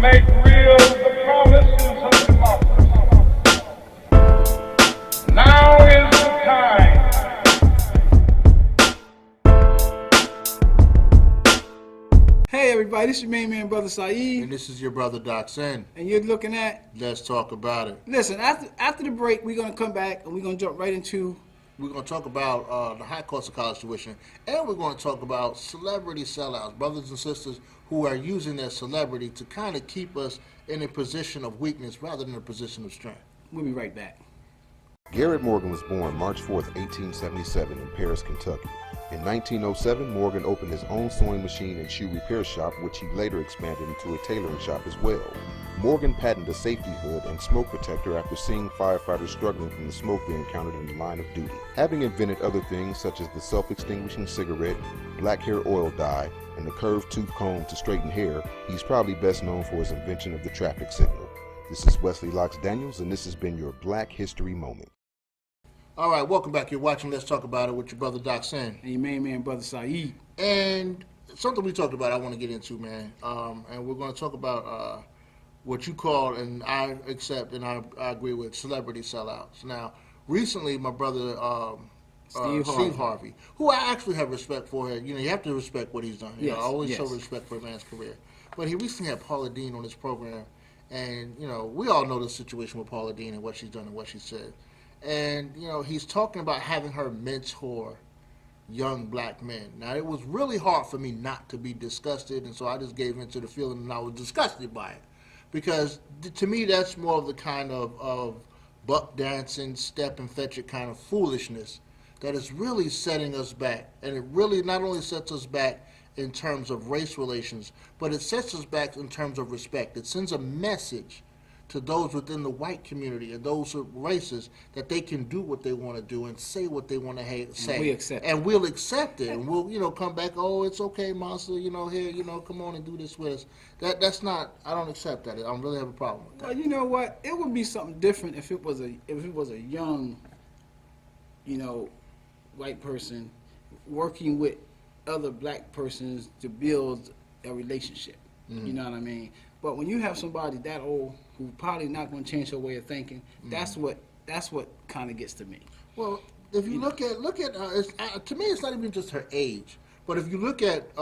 make real the promises of democracy. Now is the time. Hey everybody, this is your main man, Brother Saeed. And this is your brother, Doc Sen. And you're looking at... Let's talk about it. Listen, after the break, we're going to come back and we're going to jump right into... We're going to talk about the high cost of college tuition, and we're going to talk about celebrity sellouts, brothers and sisters who are using their celebrity to kind of keep us in a position of weakness rather than a position of strength. We'll be right back. Garrett Morgan was born March 4th, 1877 in Paris, Kentucky. In 1907, Morgan opened his own sewing machine and shoe repair shop, which he later expanded into a tailoring shop as well. Morgan patented a safety hood and smoke protector after seeing firefighters struggling from the smoke they encountered in the line of duty. Having invented other things such as the self-extinguishing cigarette, black hair oil dye, and the curved tooth comb to straighten hair, he's probably best known for his invention of the traffic signal. This is Wesley Locks Daniels, and this has been your Black History Moment. All right, welcome back. You're watching Let's Talk About It with your brother, Doc Sen. And your main man, Brother Saeed. And something we talked about I want to get into, man. And we're going to talk about what you call, and I accept and I agree with, celebrity sellouts. Now, recently, my brother Steve Harvey, who I actually have respect for, you know, you have to respect what he's done. You know, I always show respect for a man's career. But he recently had Paula Deen on his program, and, you know, we all know the situation with Paula Deen and what she's done and what she said. And, you know, he's talking about having her mentor young black men. Now, it was really hard for me not to be disgusted, and so I just gave into the feeling and I was disgusted by it. Because to me, that's more of the kind of buck dancing, step and fetch it kind of foolishness that is really setting us back. And it really not only sets us back in terms of race relations, but it sets us back in terms of respect. It sends a message to those within the white community and those races that they can do what they want to do and say what they want to say. And we accept it. And we'll accept it. And we'll, you know, come back, oh, it's okay, monster, you know, here, you know, come on and do this with us. That's not, I don't accept that. I don't really have a problem with that. Well, you know what? It would be something different if it was a young, you know, white person working with other black persons to build a relationship. Mm-hmm. You know what I mean? But when you have somebody that old who probably not going to change her way of thinking, that's what kind of gets to me. Well, if you look at to me, it's not even just her age, but if you look at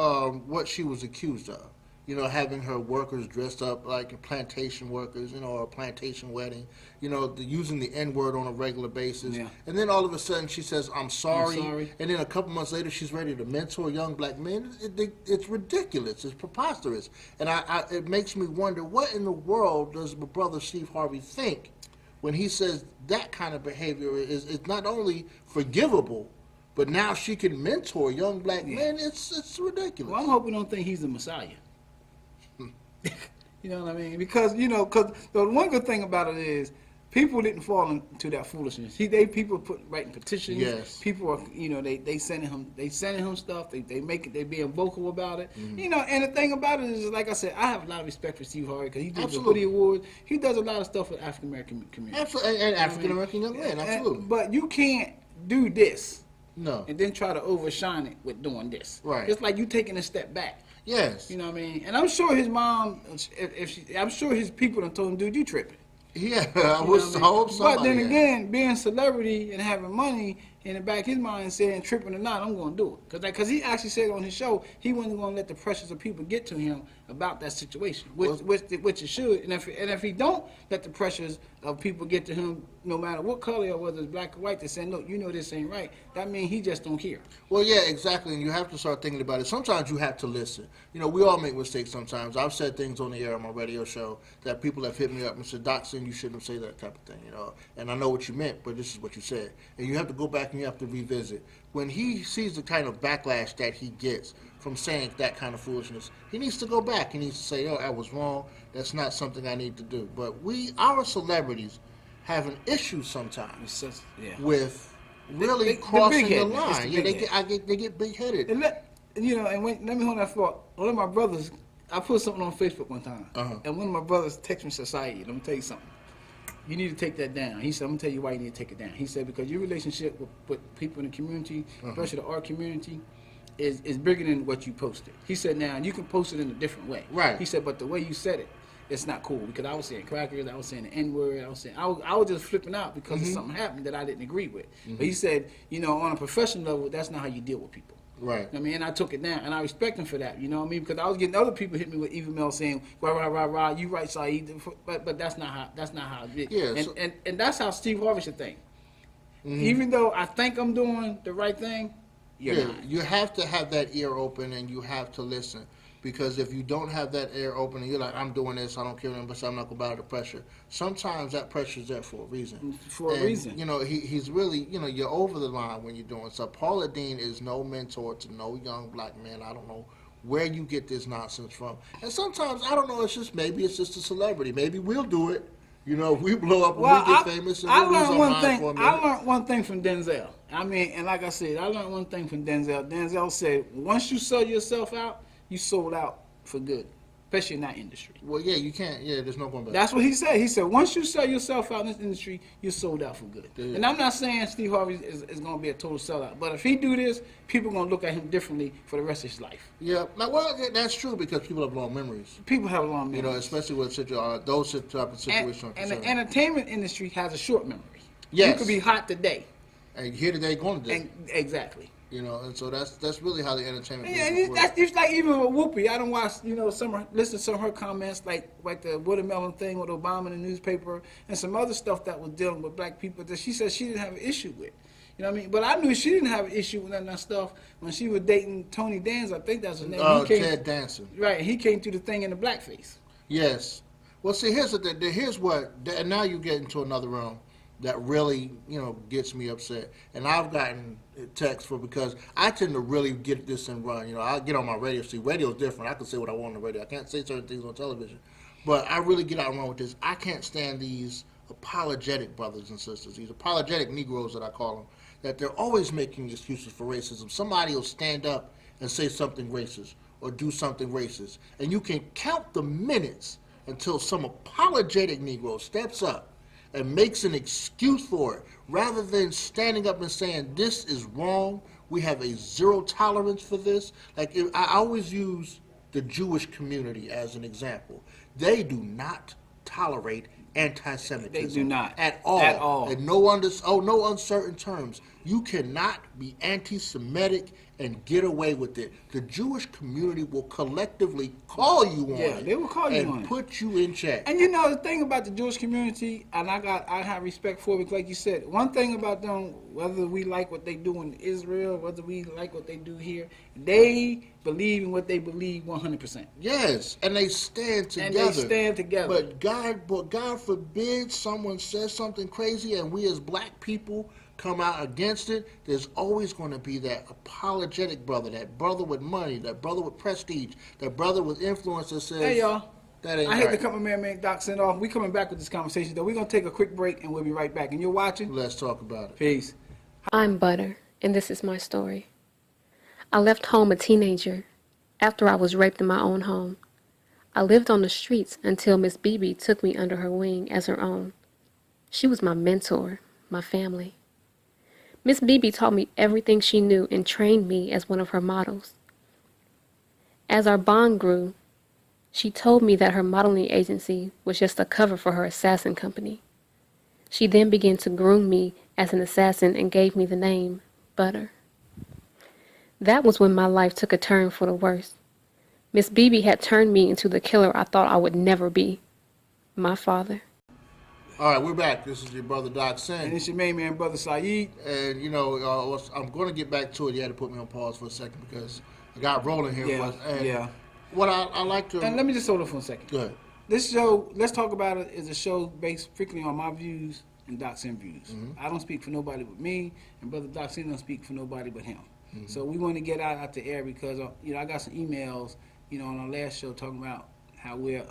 what she was accused of, you know, having her workers dressed up like plantation workers, you know, or a plantation wedding, you know, using the N-word on a regular basis. Yeah. And then all of a sudden she says, I'm sorry. And then a couple months later she's ready to mentor young black men. It's ridiculous. It's preposterous. And it makes me wonder, what in the world does my brother Steve Harvey think when he says that kind of behavior is not only forgivable, but now she can mentor young black men? It's ridiculous. Well, I'm hoping don't think he's the Messiah. You know what I mean? Because, you know, because the one good thing about it is people didn't fall into that foolishness. People writing petitions. Yes. People are, you know, they sending him stuff. They being vocal about it. Mm-hmm. You know, and the thing about it is, like I said, I have a lot of respect for Steve Harvey because he did the Hoodie Awards. He does a lot of stuff with African American community. Absolutely, and African American young men. Absolutely. But you can't do this. No. And then try to overshine it with doing this. Right. It's like you taking a step back. Yes. You know what I mean? And I'm sure his mom, I'm sure his people done told him, dude, you tripping. Yeah, I hope so. But then again, being a celebrity and having money in the back of his mind saying, tripping or not, I'm going to do it. Because he actually said on his show he wasn't going to let the pressures of people get to him about that situation, which it should. And if he don't let the pressures of people get to him, no matter what color or whether it's black or white, they say, no, you know this ain't right, that means he just don't care. Well, yeah, exactly. And you have to start thinking about it. Sometimes you have to listen. You know, we all make mistakes sometimes. I've said things on the air on my radio show that people have hit me up and said, Doc, you shouldn't say that type of thing, you know. And I know what you meant, but this is what you said. And you have to go back and you have to revisit. When he sees the kind of backlash that he gets from saying that kind of foolishness, he needs to go back. He needs to say, oh, I was wrong. That's not something I need to do. But our celebrities have an issue sometimes with really crossing the line. Yeah, they get big-headed. You know, and let me hold that thought. One of my brothers, I put something on Facebook one time, and one of my brothers texted me and said, Saeed, let me tell you something. You need to take that down. He said, I'm going to tell you why you need to take it down. He said, because your relationship with people in the community, especially the art community, is bigger than what you posted. He said, now, you can post it in a different way. Right. He said, but the way you said it it's not cool because I was saying crackers, I was saying the N word, I was just flipping out because of something happened that I didn't agree with. But he said, you know, on a professional level, that's not how you deal with people. Right. I mean, and I took it down, and I respect him for that. You know what I mean? Because I was getting other people hit me with emails saying, "Rah, you right, Saeed," but that's not how it is. Yeah, And that's how Steve Harvey should think. Even though I think I'm doing the right thing, you're not. You have to have that ear open and you have to listen. Because if you don't have that ear open and you're like, I'm doing this, I don't care what anybody says, I'm not going to bow to pressure. Sometimes that pressure is there for a reason. For a reason. You know, he's really, you know, you're over the line when you're doing stuff. Paula Deen is no mentor to no young black man. I don't know where you get this nonsense from. And sometimes, I don't know, maybe it's just a celebrity. Maybe we'll do it. You know, if we blow up and we get famous and I we'll lose learned our one mind thing. for a minute. I learned one thing from Denzel. I mean, and like I said, I learned one thing from Denzel. Denzel said, once you sell yourself out, you sold out for good, especially in that industry. Well, yeah, you can't. Yeah, there's no going back. That's what he said. He said, once you sell yourself out in this industry, you're sold out for good. Yeah. And I'm not saying Steve Harvey is going to be a total sellout, but if he do this, people are going to look at him differently for the rest of his life. Yeah, well, that's true because people have long memories. People have a long memory. You know, especially with those type of situations. And the entertainment industry has a short memory. Yes. You could be hot today. And here today, going today. Exactly. You know, and so that's really how the entertainment Yeah, business and works. that's just like even with Whoopi. I don't watch, you know, listen to some of her comments, like the watermelon thing with Obama in the newspaper, and some other stuff that was dealing with black people that she said she didn't have an issue with. You know what I mean? But I knew she didn't have an issue with none of that stuff when she was dating Tony Danza. I think that's his name. Ted Danson. Right, he came through the thing in the blackface. Yes. Well, see, here's the thing. Here's what, and now you get into another realm that really, you know, gets me upset. And I've gotten texts because I tend to really get this and run. You know, I get on my radio. See, radio's different. I can say what I want on the radio. I can't say certain things on television. But I really get out and run with this. I can't stand these apologetic brothers and sisters, these apologetic Negroes that I call them, that they're always making excuses for racism. Somebody will stand up and say something racist or do something racist. And you can count the minutes until some apologetic Negro steps up and makes an excuse for it, rather than standing up and saying, this is wrong, we have a zero tolerance for this. Like, I always use the Jewish community as an example. They do not tolerate anti-Semitism. They do not. At all. At all. In no uncertain terms. You cannot be anti-Semitic and get away with it. The Jewish community will collectively call you on it. They will call you on and it. put you in check. And you know the thing about the Jewish community, and I have respect for it, like you said. One thing about them, whether we like what they do in Israel, whether we like what they do here, they believe in what they believe 100%. Yes, and they stand together. And they stand together. But God forbid someone says something crazy and we as black people come out against it. There's always going to be that apologetic brother, that brother with money, that brother with prestige, that brother with influence that says, Hey y'all, that ain't I hate right. to cut my man Doc send off. We coming back with this conversation though. We're gonna take a quick break and we'll be right back. And you're watching? Let's talk about it. Peace. I'm Butter, and this is my story. I left home a teenager after I was raped in my own home. I lived on the streets until Miss BB took me under her wing as her own. She was my mentor, my family. Miss BB taught me everything she knew and trained me as one of her models. As our bond grew, she told me that her modeling agency was just a cover for her assassin company. She then began to groom me as an assassin and gave me the name Butter. That was when my life took a turn for the worse. Miss BB had turned me into the killer I thought I would never be, my father. All right, we're back. This is your brother Doc And Sen. it's your main man, brother Saeed. And, you know, I'm going to get back to it. You had to put me on pause for a second because I got rolling here. Yeah. What I like to... And let me just hold it for a second. Go ahead. This show, Let's Talk About It, is a show based strictly on my views and Doc Sen views. I don't speak for nobody but me, and brother Doc Sen don't speak for nobody but him. So we want to get out the air because, you know, I got some emails, you know, on our last show talking about how we're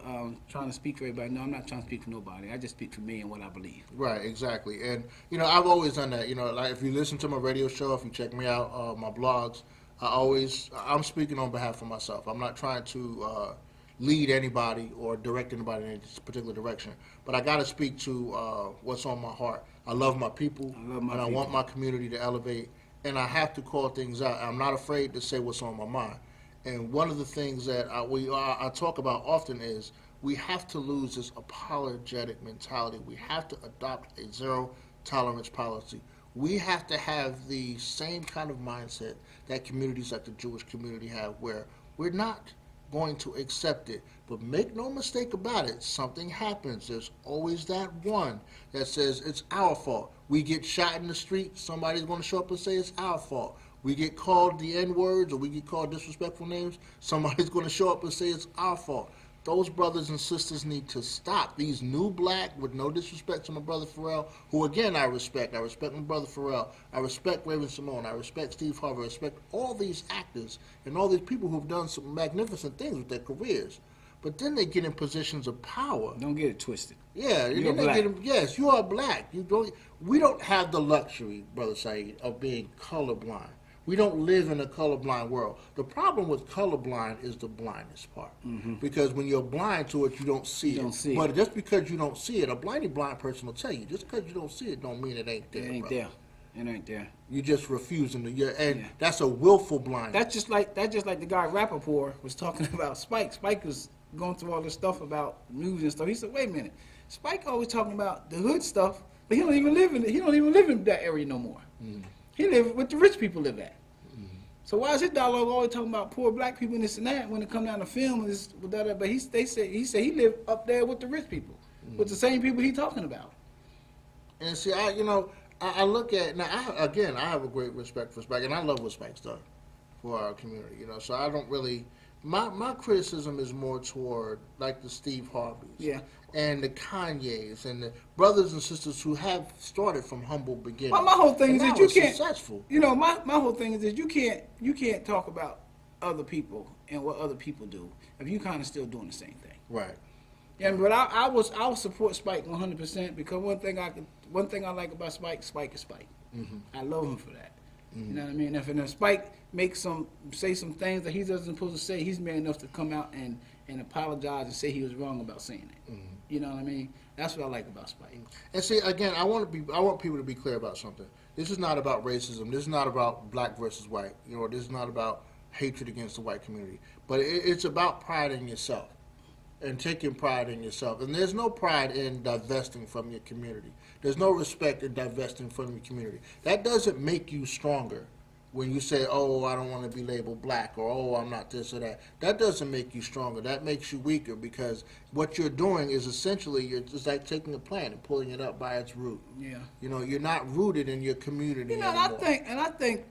trying to speak for everybody. No, I'm not trying to speak for nobody. I just speak for me and what I believe. Right, exactly. And, you know, I've always done that. You know, like if you listen to my radio show, if you check me out, my blogs, I'm speaking on behalf of myself. I'm not trying to lead anybody or direct anybody in any particular direction. But I got to speak to what's on my heart. I love my people, and I want my community to elevate. And I have to call things out. I'm not afraid to say what's on my mind. And one of the things that I talk about often is we have to lose this apologetic mentality. We have to adopt a zero tolerance policy. We have to have the same kind of mindset that communities like the Jewish community have, where we're not going to accept it. But make no mistake about it, something happens. There's always that one that says it's our fault. We get shot in the street, somebody's going to show up and say it's our fault. We get called the N-words or we get called disrespectful names, somebody's going to show up and say it's our fault. Those brothers and sisters need to stop. These new black, with no disrespect to my brother Pharrell, who again I respect. I respect my brother Pharrell. I respect Raven Simone. I respect Steve Harvey. I respect all these actors and all these people who've done some magnificent things with their careers. But then they get in positions of power. Don't get it twisted. Yeah, You're then they black. get in, yes, you are black. You don't. We don't have the luxury, Brother Saeed, of being colorblind. We don't live in a colorblind world. The problem with colorblind is the blindness part. Because when you're blind to it, you don't see it. don't see But it. just because you don't see it, a blind person will tell you. Just because you don't see it, don't mean it ain't there. It ain't brother. there. It ain't there. You just refusing to. And Yeah. that's a willful blindness. That's just like the guy Rappaport was talking about Spike. Spike was going through all this stuff about news and stuff. He said, "Wait a minute, Spike always talking about the hood stuff, but he don't even live in that area no more. He live where the rich people live at. So why is his dialogue always talking about poor black people and this and that when it come down to film and this with that? But he said he lived up there with the rich people, with the same people he talking about. And see, I look at now. I have a great respect for Spike, and I love what Spike's done for our community. So I don't really. My criticism is more toward like the Steve Harveys, Yeah. and the Kanyes, and the brothers and sisters who have started from humble beginnings. My whole thing is and that now you are can't. successful. My whole thing is that you can't talk about other people and what other people do if you kind of still doing the same thing. Right. Yeah, but I will support Spike 100% because one thing I like about Spike is Spike. I love him for that. You know what I mean? If Spike say some things that he doesn't supposed to say, he's man enough to come out and apologize and say he was wrong about saying it. You know what I mean? That's what I like about Spike. And see, again, I want people to be clear about something. This is not about racism. This is not about black versus white. This is not about hatred against the white community. But it's about pride in yourself and taking pride in yourself. And there's no pride in divesting from your community. There's no respect in divesting from your community. That doesn't make you stronger when you say, oh, I don't want to be labeled black, or oh, I'm not this or that. That doesn't make you stronger. That makes you weaker, because what you're doing is essentially you're just like taking a plant and pulling it up by its root. Yeah. You're not rooted in your community And anymore. I think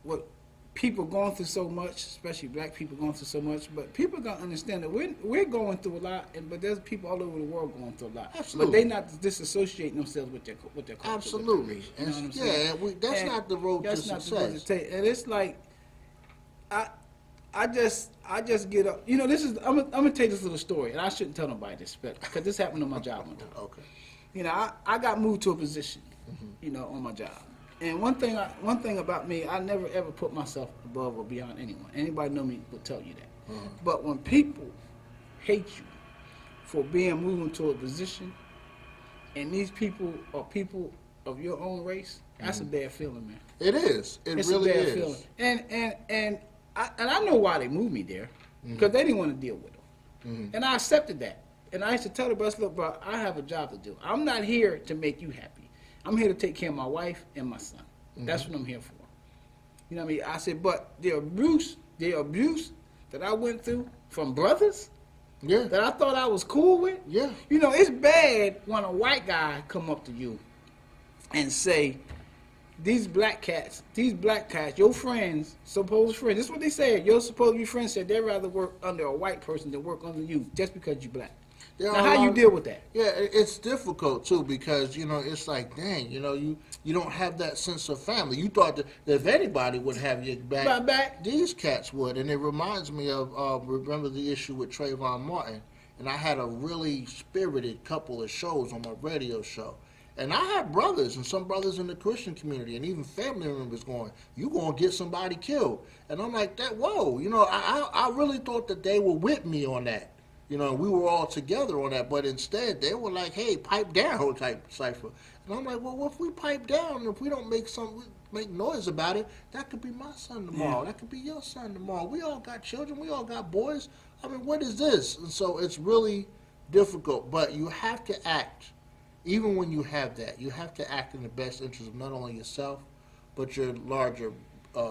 what people going through so much, especially black people going through so much, but people gotta understand that we're going through a lot, but there's people all over the world going through a lot. Absolutely. But they not disassociating themselves with their culture. Absolutely. With their race, you know what I'm And saying? that's And not the road to that's not the road to success. take. And it's like, I just get up. This is I'm gonna tell you this little story, and I shouldn't tell nobody this, because this happened on my job one time. Okay. I got moved to a position, on my job. And one thing about me, I never ever put myself above or beyond anyone. Anybody know me will tell you that. But when people hate you for being moved into a position, and these people are people of your own race, that's a bad feeling, man. It is. It's a really bad is. feeling. And I know why they moved me there, because they didn't want to deal with them. And I accepted that. And I used to tell the boss, look, bro, I have a job to do. I'm not here to make you happy. I'm here to take care of my wife and my son. That's what I'm here for. You know what I mean? I said, but the abuse that I went through from brothers Yeah. that I thought I was cool with. Yeah. It's bad when a white guy come up to you and say, these black cats, your friends, supposed friends, this is what they said, your supposed to be friends said they'd rather work under a white person than work under you just because you black. There Now, are a how lot you of- deal with that? Yeah, it's difficult too, because it's like, dang, you don't have that sense of family. You thought that if anybody would have your back, these cats would. And it reminds me of remember the issue with Trayvon Martin, and I had a really spirited couple of shows on my radio show. And I had brothers, and some brothers in the Christian community, and even family members going, you going to get somebody killed. And I'm like, whoa, I really thought that they were with me on that. We were all together on that, but instead they were like, hey, pipe down type cipher. And I'm like, well, if we pipe down, if we don't make make noise about it, that could be my son tomorrow. That could be your son tomorrow. We all got children. We all got boys. I mean, what is this? And so it's really difficult. But you have to act, even when you have that, you have to act in the best interest of not only yourself, but your larger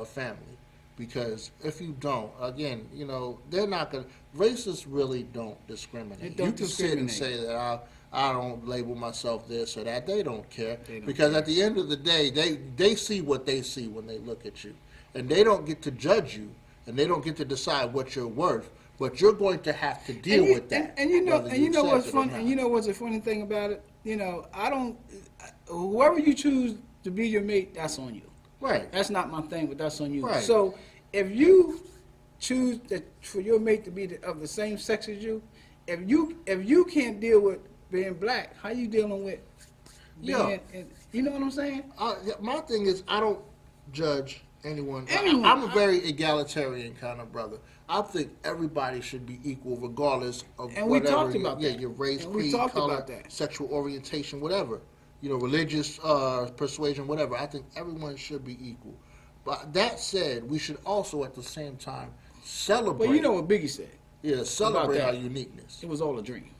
family. Because if you don't, again, you know, they're not going to, racists really don't discriminate. They don't you can sit and discriminate. say that I don't label myself this or that. They don't care. They don't Because care. at the end of the day, they see what they see when they look at you. And they don't get to judge you, and they don't get to decide what you're worth, but you're going to have to deal with that. And you know, whether and you know what's accept it or funny, not. and you know what's the funny thing about it? You know, whoever you choose to be your mate, that's on you. Right. That's not my thing, but that's on you. Right. So if you choose for your mate to be of the same sex as you, if you can't deal with being black, how you dealing with being? Yeah. You know what I'm saying? My thing is, I don't judge anyone. Anyone. I'm a very egalitarian kind of brother. I think everybody should be equal, regardless of And we whatever. talked about that. Your race, And we creed, talked color, about that. sexual orientation, whatever. You know, religious persuasion, whatever. I think everyone should be equal. But that said, we should also, at the same time, celebrate. But you know what Biggie said? Yeah, celebrate that. our uniqueness. It was all a dream.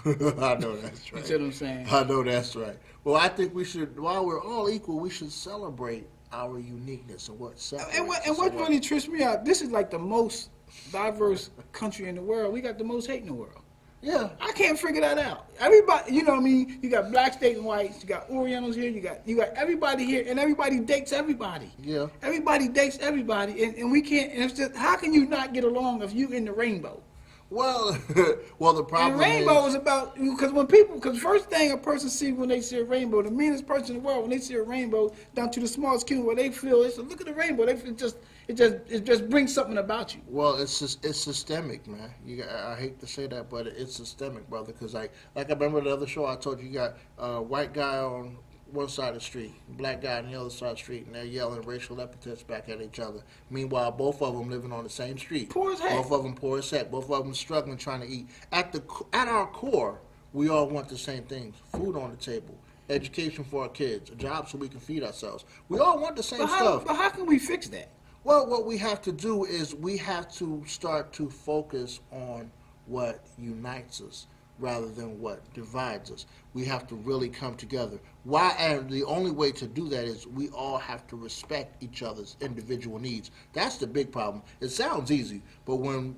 I know that's right. You see what I'm saying? I know that's right. Well, I think we should, while we're all equal, we should celebrate our uniqueness and what separates And us what and really trips me out, this is like the most diverse country in the world. We got the most hate in the world. Yeah. I can't figure that out. Everybody, you know what I mean? You got blacks dating whites, you got Orientals here, you got everybody here, and everybody dates everybody. Yeah. Everybody dates everybody, and we can't, and it's just, how can you not get along if you in the rainbow? Well, the problem And rainbow is is about, because first thing a person sees when they see a rainbow, the meanest person in the world, when they see a rainbow down to the smallest cube, where they feel, it's look at the rainbow, it just brings something about you. well, it's systemic, man. I hate to say that, but it's systemic, brother. Because like I remember the other show I told you, you got a white guy on one side of the street, black guy on the other side of the street, and they're yelling racial epithets back at each other. Meanwhile, both of them living on the same street. Poor as heck. Both of them poor as heck. Both of them struggling trying to eat. At our core, we all want the same things: food on the table, education for our kids, a job so we can feed ourselves. We all want the same But stuff. how can we fix that? Well, what we have to do is we have to start to focus on what unites us rather than what divides us. We have to really come together. And the only way to do that is we all have to respect each other's individual needs. That's the big problem. It sounds easy, but when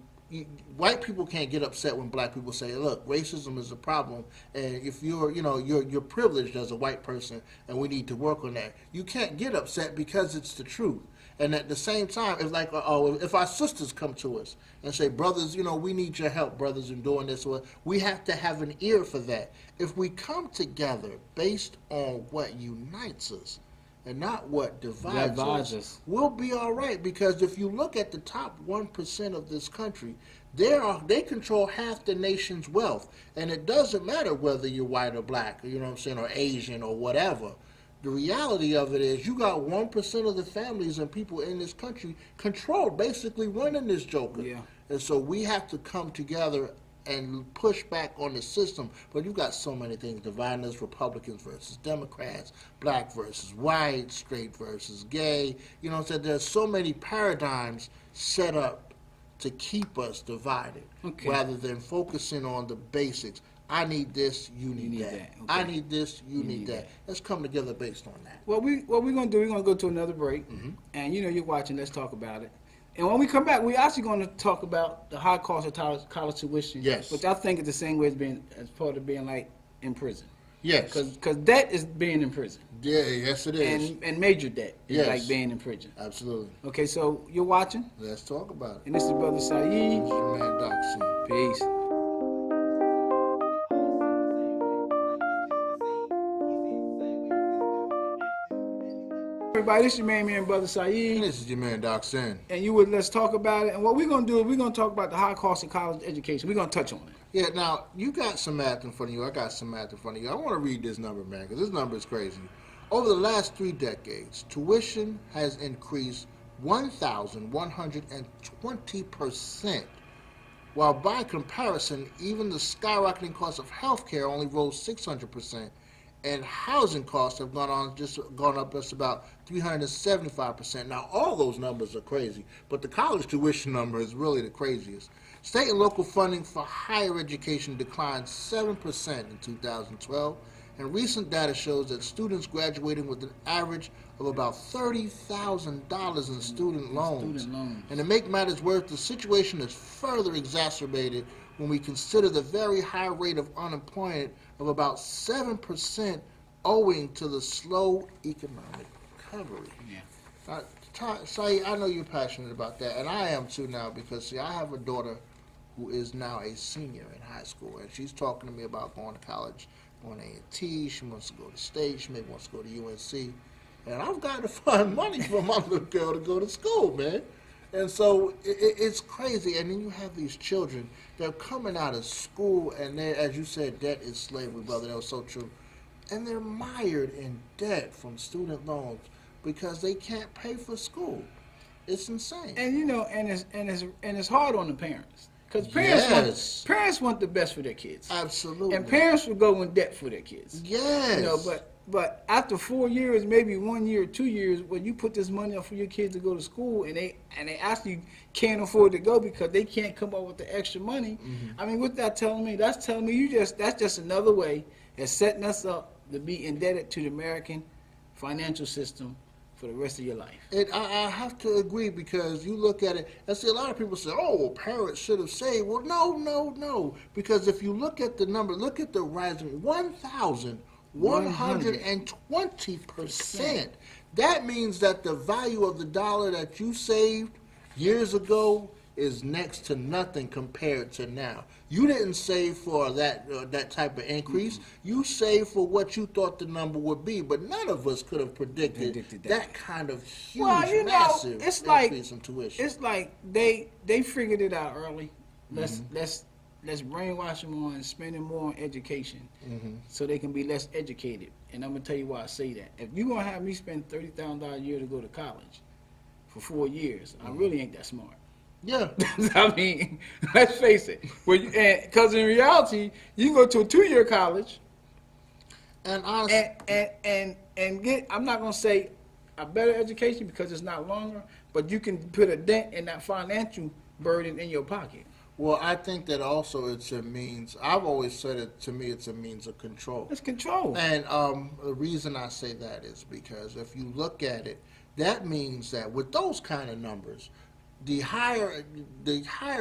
white people can't get upset when black people say, look, racism is a problem, and if you're privileged as a white person and we need to work on that. You can't get upset because it's the truth. And at the same time, if our sisters come to us and say, brothers, we need your help, brothers, in doing this, we have to have an ear for that. If we come together based on what unites us and not what divides us, we'll be all right. Because if you look at the top 1% of this country, they control half the nation's wealth. And it doesn't matter whether you're white or black, or Asian or whatever. The reality of it is you got 1% of the families and people in this country controlled, basically running this joker. Yeah. And so we have to come together and push back on the system. But you got so many things dividing us: Republicans versus Democrats, black versus white, straight versus gay. There's so many paradigms set up to keep us divided rather than focusing on the basics. I need this, you need that. Okay. I need this, you need that. Let's come together based on that. What we're gonna do? We're gonna go to another break, and you're watching. Let's talk about it. And when we come back, we're actually going to talk about the high cost of college tuition. Yes. Which I think is the same way as part of being like in prison. Yes. Because debt is being in prison. Yeah, yes it is. And major debt is Yes. like being in prison. Absolutely. Okay, so you're watching, Let's talk about it. and this is Brother Saeed. This is your man, Doc C. Peace. Everybody, this is your main man, Brother And Saeed. this is your man, Doc Sin. And let's talk about it. And what we're going to do is we're going to talk about the high cost of college education. We're going to touch on it. Yeah, now, you got some math in front of you. I got some math in front of you. I want to read this number, man, because this number is crazy. Over the last 3 decades, tuition has increased 1,120%, while by comparison, even the skyrocketing cost of health care only rose 600%, and housing costs have gone up just about 375%. Now, all those numbers are crazy, but the college tuition number is really the craziest. State and local funding for higher education declined 7% in 2012, and recent data shows that students graduating with an average of about $30,000 in student loans. And to make matters worse, the situation is further exacerbated when we consider the very high rate of unemployment of about 7% owing to the slow economic recovery. Yeah. Saeed, I know you're passionate about that, and I am too now because, see, I have a daughter who is now a senior in high school, and she's talking to me about going to college, going to A&T. She wants to go to State. She maybe wants to go to UNC. And I've got to find money for my little girl to go to school, man. And so it's crazy. And then you have these children, they're coming out of school, and they, as you said, debt is slavery, brother. That was so true. And they're mired in debt from student loans because they can't pay for school. It's insane. And you know, and it's hard on the parents. Because parents want the best for their kids. Absolutely. And parents will go in debt for their kids. Yes. You know, but after 4 years, maybe 1 year or 2 years, when you put this money up for your kids to go to school, and they actually can't afford to go because they can't come up with the extra money. I mean, what that telling me? That's telling me that's just another way of setting us up to be indebted to the American financial system for the rest of your life. I have to agree because you look at it, and see a lot of people say, oh, well, parents should have saved. Well, no. Because if you look at the number, look at the rising 1,120%. That means that the value of the dollar that you saved years ago is next to nothing compared to now. You didn't save for that type of increase. You saved for what you thought the number would be, but none of us could have predicted that kind of huge, massive increase in tuition. It's like they figured it out early. Let's brainwash them on spending more on education so they can be less educated. And I'm going to tell you why I say that. If you're going to have me spend $30,000 a year to go to college for 4 years, I really ain't that smart. Yeah. I mean, let's face it. Because in reality, you can go to a 2-year college and honestly, and get, I'm not going to say a better education because it's not longer, but you can put a dent in that financial burden in your pocket. Well, I think that also it's a means. I've always said it, to me, it's a means of control. It's control. And the reason I say that is because if you look at it, that means that with those kind of numbers, the higher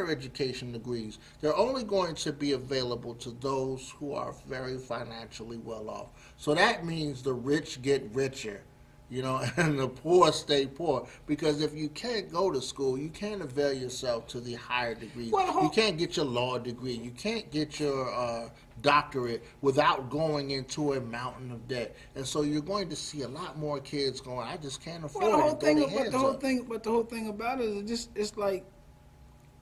education degrees, they're only going to be available to those who are very financially well off. So that means the rich get richer, you know, and the poor stay poor. Because if you can't go to school, you can't avail yourself to the higher degrees. You can't get your law degree. You can't get your doctorate without going into a mountain of debt. And so you're going to see a lot more kids going, I just can't afford it. But the whole thing about it is just, it's like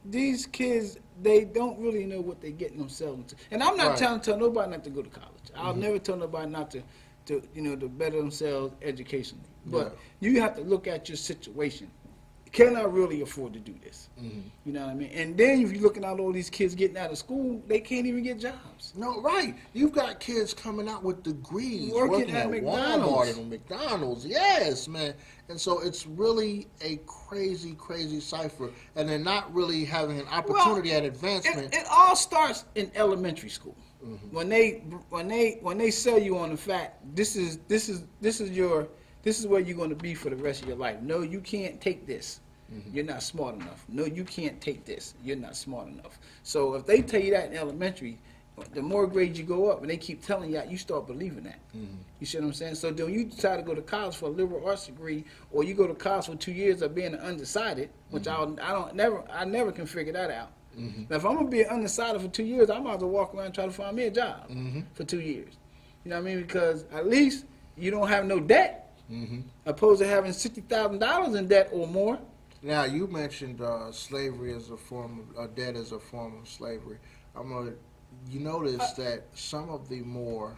these kids, they don't really know what they're getting themselves into. And I'm not trying to tell nobody not to go to college. I'll never tell nobody not to to better themselves educationally. But you have to look at your situation. Can I really afford to do this? You know what I mean? And then if you're looking at all these kids getting out of school, they can't even get jobs. No, right. You've got kids coming out with degrees, working at McDonald's. Walmart and McDonald's. Yes, man. And so it's really a crazy, crazy cipher. And they're not really having an opportunity at advancement. It all starts in elementary school. When they sell you on the fact this is where you're going to be for the rest of your life. No, you can't take this. You're not smart enough. No, you can't take this. You're not smart enough. So if they tell you that in elementary, the more grades you go up, and they keep telling you that, you start believing that. You see what I'm saying? So then when you decide to go to college for a liberal arts degree, or you go to college for 2 years of being undecided, which I never can figure that out. Now, if I'm gonna be undecided for 2 years, I might as well walk around and try to find me a job for 2 years. You know what I mean? Because at least you don't have no debt, opposed to having $60,000 in debt or more. Now, you mentioned slavery as a form of debt as a form of slavery. You notice that some of the more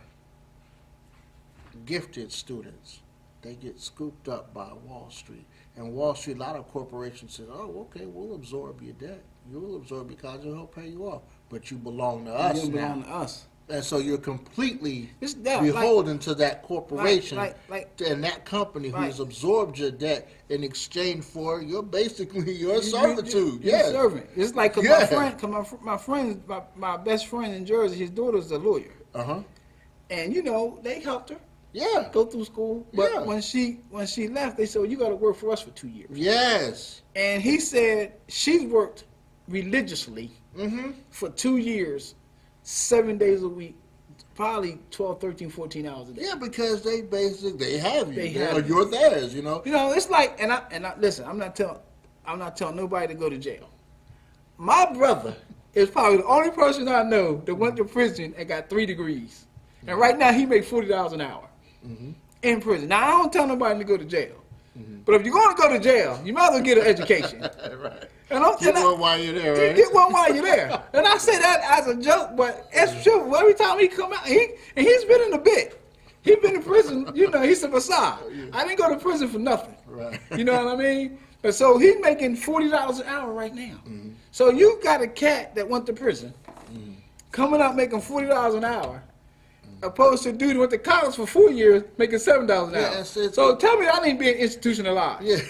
gifted students, they get scooped up by Wall Street. And Wall Street, a lot of corporations say, oh, okay, we'll absorb your debt. You'll absorb your college and we'll pay you off. But you belong to us now. You belong to us. And so you're completely It's that, beholden to that corporation like- and that company who right. has absorbed your debt in exchange for your You- servitude. you're Yeah. serving. It's like 'cause Yeah. my friend, my best friend in Jersey, his daughter's a lawyer, Uh-huh. and they helped her Yeah. go through school. But Yeah. when she left, they said, well, you got to work for us for 2 years. Yes. And he said she's worked religiously Mm-hmm. for 2 years, 7 days a week, probably 12, 13, 14 hours a day. Yeah, because they have you. They have You're theirs, You know, it's like, and I listen. I'm not telling nobody to go to jail. My brother is probably the only person I know that went to prison and got 3 degrees, and right now he makes $40 an hour in prison. Now I don't tell nobody to go to jail, but if you're going to go to jail, you might as well get an education. right. And I'm Get one while you're there, right? Get one while you're there. And I say that as a joke, but it's true. Every time he come out, he's been in a bit. He's been in prison, he's a facade. I didn't go to prison for nothing. Right. You know what I mean? And so he's making $40 an hour right now. So you got a cat that went to prison, coming out making $40 an hour, opposed to a dude who went to college for 4 years making $7 an hour. So tell me I ain't being institutionalized. Yeah.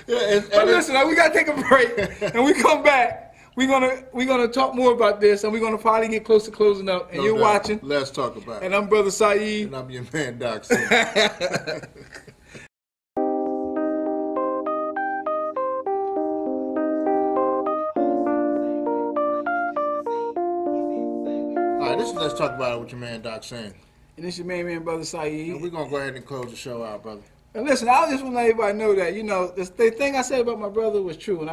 But listen, we gotta take a break, and we come back. We're gonna talk more about this, and we're gonna probably get close to closing up. And No you're doubt. watching, Let's talk about it. and I'm Brother Saeed. And I'm your man, Doc. C. All right, this is Let's Talk About It with your man, Doc Sin. And this your main man, Brother And Saeed. we're going to go ahead and close the show out, brother. And listen, I just want to let everybody know that the thing I said about my brother was true, but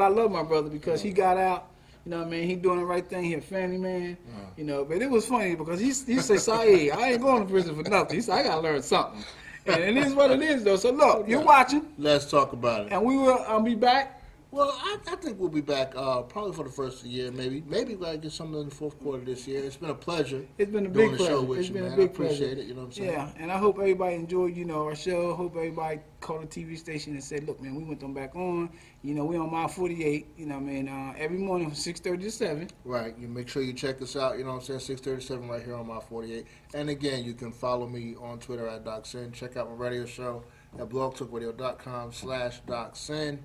I love my brother because he got out. You know what I mean? He doing the right thing. He a family man. But it was funny because he said, Saeed, I ain't going to prison for nothing. He said, I got to learn something. And it is what it is, though. So look, you're watching, Let's talk about it. and we will be back. Well, I think we'll be back probably for the first of the year, maybe. Maybe we'll get something in the fourth quarter this year. It's been a pleasure. It's been a doing big the show pleasure. with It's you, been man. a big I appreciate pleasure. it. You know what I'm saying? Yeah, and I hope everybody enjoyed, our show. Hope everybody called the TV station and said, look, man, we want them back on. We on mile 48, every morning from 6:30 to 7. Right. You make sure you check us out, 637 right here on my 48. And again, you can follow me on Twitter at DocSin. Check out my radio show at blogtalkradio.com/DocSin.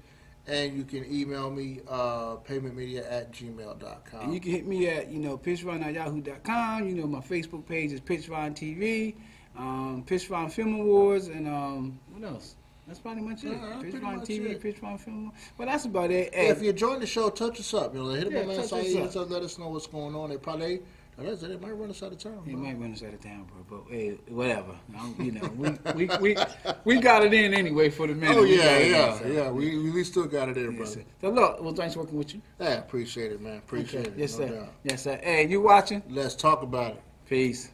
And you can email me, paymentmedia@gmail.com. And you can hit me at, pitchron@yahoo.com. My Facebook page is Pitchron TV, Pitchron Film Awards, and what else? That's pretty much it. pretty Pitchron much TV, it. Pitchron Film Awards. Well, that's about it. Yeah, if you enjoyed the show, touch us up. Hit Yeah, up my man touch us Saeed up. and let us know what's going on. They might run us out of town. It bro. might run us out of town, bro, but hey, whatever. We got it in anyway for the minute. Oh, We got yeah, it in, yeah, so. yeah. We still got it in, Yes, brother. sir. So look, well, thanks for working with you. Yeah, appreciate it, man. Appreciate it. Yes, no sir. doubt. Yes, sir. Hey, you watching? Let's talk about it. Peace.